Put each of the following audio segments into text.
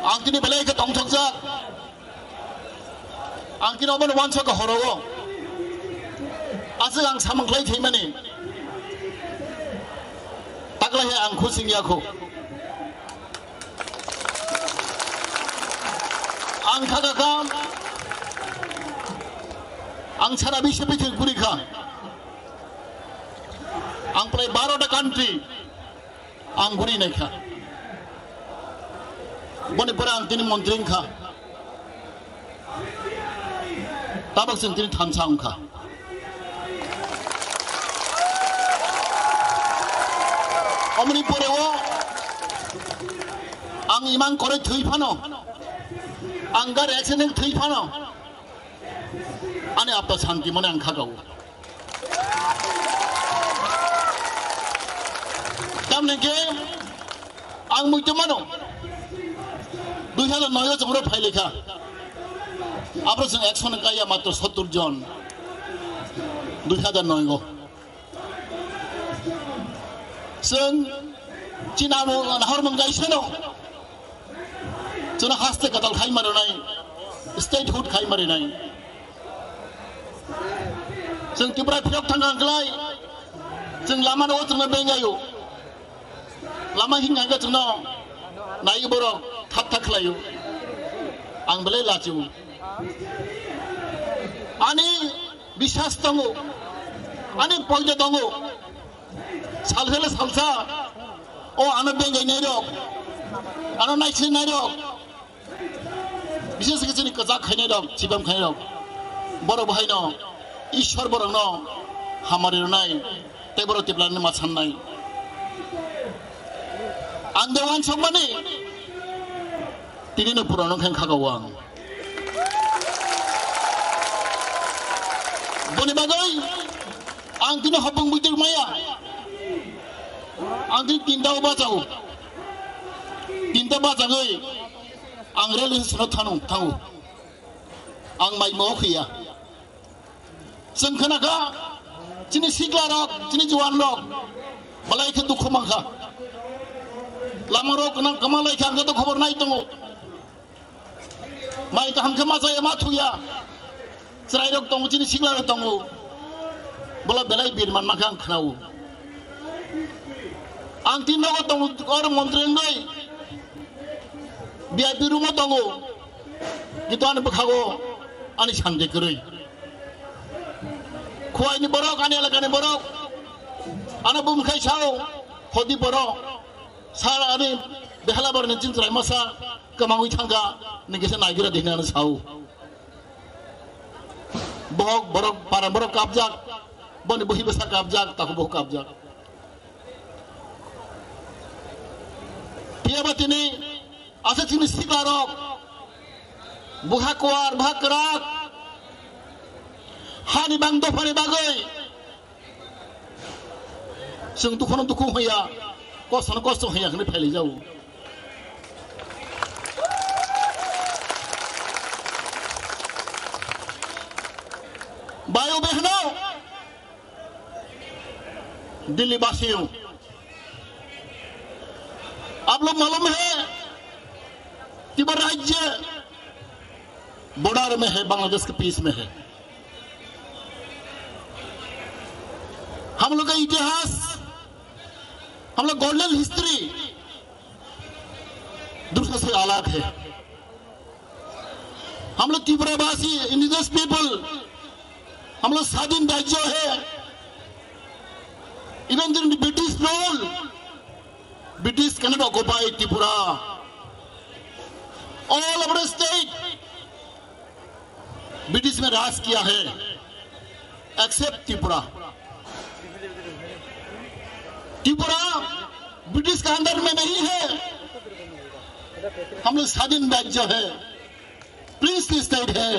आं दिनै बेलायखौ दंथ'जा आं दिनै अबन वानसखौ हरावो आजो आं सामंख्लाय थैमाने तागलाहे आं खुसिंगियाखौ आं थागाखा आं सारा बिश्व बिथिं गुरिखा आं प्राय 12टा कान्ट्री आं गुरि नायखा बनिपुरा आं दिनै मन्त्रिंखा ताबक जों दिनै थानसांखा मणिपुराव आं इमान करे थैफानो आं गार एक्सिडेंट थैफानो आने आपता शांति मने आं खागाव तामनेके आं मुइतो मानो 2009 जोंरो फाइलेखा आब्रो जों एक्शन काया मात्र 70 जन 2009 जों चिनानो नाहर मंगाइसनो जों हास्ते कतल खाइ मारनाय स्टेटहुड खाइ मारनाय जों त्रिपुरा फिरक थांगांलाय जों लामानो जों बेंगायो लामा हिंगांगा जों नाय बरक थाब थाखलायो आं बेलाय लाजो आनि बिश्वास दङ आनि पयजा दङ सालहेले सालसा ओ आनो बेंगायनाय रक आनो नायसिनाय रक बिशेष जोंनि कजा खायनाय रक सिबाम खायनाय रक बर' बहायनो ईश्वर बरनो हामारिरनाय तेबर तिब्लानि मा साननाय आं देवान सममानि तिनिनो पुरानो खां खागाव आं बनि बागै आं दिनै हबं बुइदिर माया आं दिनै तिनटा बाजाङै आं रेल स्टेशनाव थाङो आं माइ माव खैया जों खोनाखा दिनै सिख्ला रक दिनै जवान रक मालायखौ दुखु मांखा लामा रक गोनां कमालायखा आंखौथ' खबर नाय दङ माइ गाहामखौ मा जाया मा थुया ज्राय रक दङ दिनै सिख्ला रक दङ बोला बेलाय बिरमान माखा आं खोनावो आं तिनाव दङ और मन्त्रिंगै बिआइपि रुमाव दङ किन्तु आं बोखागो आंनि सानदेखोरै खुवाइनि बरक आनि एलाकानि बरक आना बुमखाय साव हदि बरक सार आनि बेहाला बरनि जिनज्राय मासा कमाङै थांगा निगेसे नायगिरा दिनानो साव बहक बरक पारा बरक काबजाक बनि बहि बसा काबजाक ताको बह काबजाक पियाबातिनि आसे तिनि सिकारक बुहा कुवार बुहा कराक हानि बां दफानि बागै जों दुखुनो दुखु होया कस्तनो कस्त होया खने फाइले जाऊ भाइयों बहनों दिल्ली वासियों आप लोग मालूम है कि वो राज्य बॉर्डर में है बांग्लादेश के पीस में है हम लोग का इतिहास हम लोग गोल्डन हिस्ट्री दूसरे से अलग है हम लोग त्रिपुरावासी इंडिजिनस पीपल हम लोग स्वाधीन राज्य है even during the British rule British cannot occupy Tripura all over the state British में राज किया है एक्सेप्ट त्रिपुरा त्रिपुरा ब्रिटिश के अंदर में नहीं है हम लोग स्वाधीन राज्य है प्रिंसली स्टेट है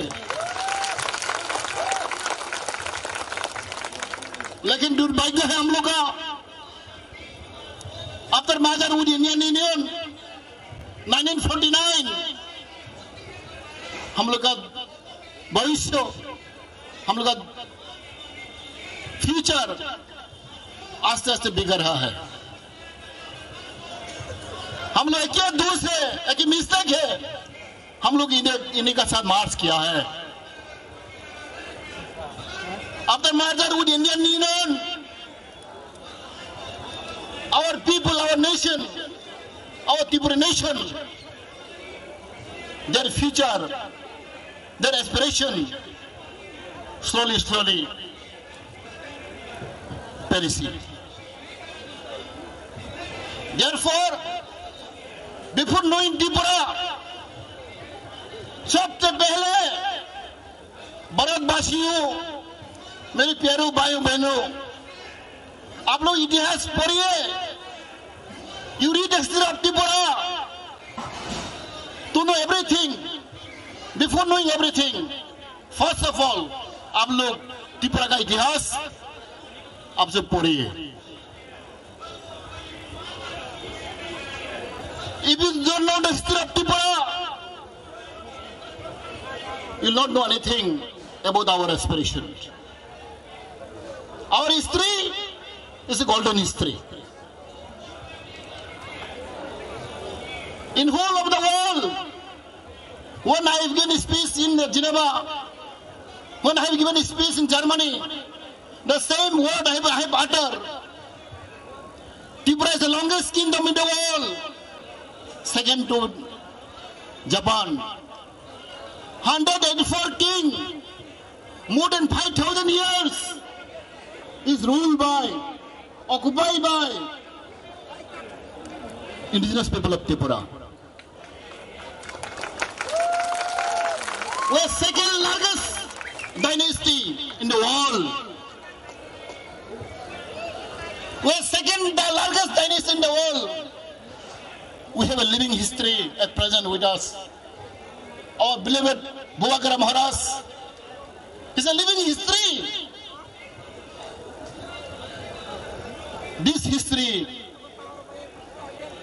लेकिन दुर्भाग्य है हम लोग का after merger with Indian union 1949 हम लोग का भविष्य हम लोग का फ्यूचर आस्ते आस्ते बिगड़ रहा है हम लोग एक ही दोष है, एक ही मिस्टेक है, हम लोग इन्हीं का साथ मार्च किया है। After merger with Indian Union, our people, our nation, our Tripura nation, their future, their aspiration, slowly perishing. Therefore, before knowing Tripura, सबसे पहले भारतवासियों, मेरे प्यारे भाइयों बहनों, आप लोग इतिहास पढ़िए। You read the history of Tripura to know everything. Before knowing everything, first of all, आप लोग त्रिपुरा का इतिहास आप सब पढ़िए। If you don't know the history of Tripura, you will not know anything about our aspiration. Our history is a golden history. In whole of the world, when I have given a speech in Geneva, when I have given a speech in Germany, the same word I have uttered. Tripura is the longest kingdom in the world, second to Japan. 184 king, more than 5,000 years, is ruled by, occupied by indigenous people of Tripura. We are second largest dynasty in the world. We are second largest dynasty in the world. We have a living history at present with us. Our beloved Bhubakarra Maharaj is a living history. This history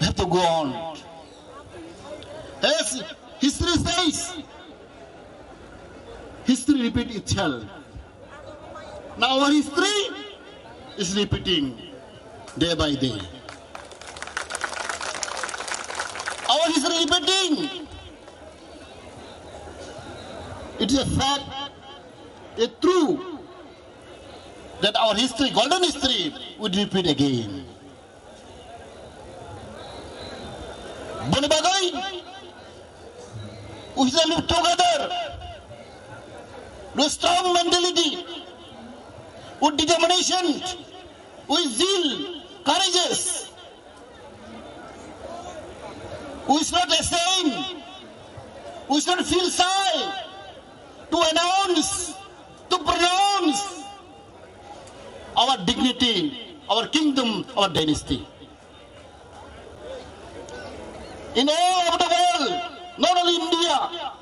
have to go on. As history says, history repeats itself. Now our history is repeating day by day. Our history repeating. It is a fact, a truth, that our history, golden history, would repeat again. Bonibagai, we shall live together with strong mentality, with determination, with zeal, courageous. We should not ashamed. We should not feel shy to announce, to pronounce our dignity, our kingdom, our dynasty. In all over the world, not only India,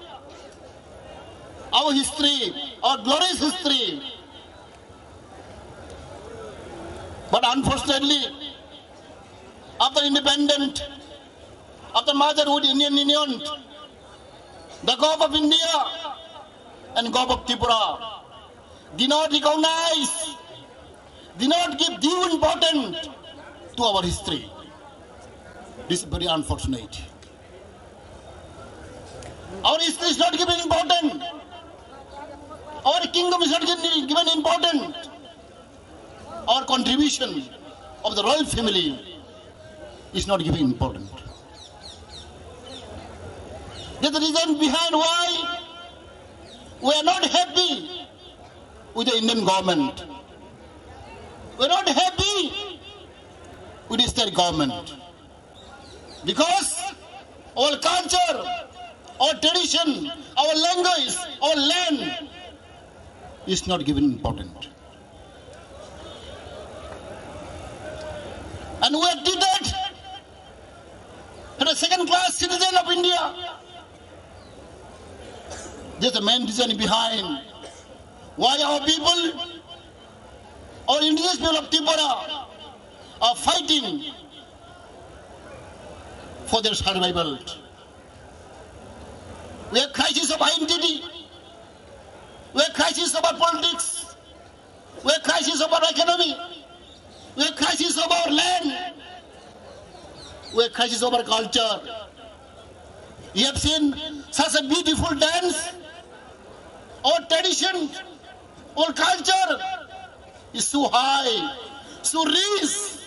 our history, our glorious history. But unfortunately, after independence, after merger with Indian Union, the government of India and government of Tripura did not recognize, did not give due importance to our history. This is very unfortunate. Our history is not given importance. Our kingdom is not given importance. Our contribution of the royal family is not given importance. That's the reason behind why we are not happy with the Indian government. We are not happy with the state government. Because our culture, our tradition, our language, our land is not given importance. And we are treated as a second-class citizen of India. That's the main reason behind why our people, our indigenous people of Tripura, are fighting for their survival. We have crisis of identity. We have crisis of our politics. We have crisis of our economy. We have crisis of our land. we crashes over culture. You have seen such a beautiful dance. Our tradition, our culture is so high, so rich.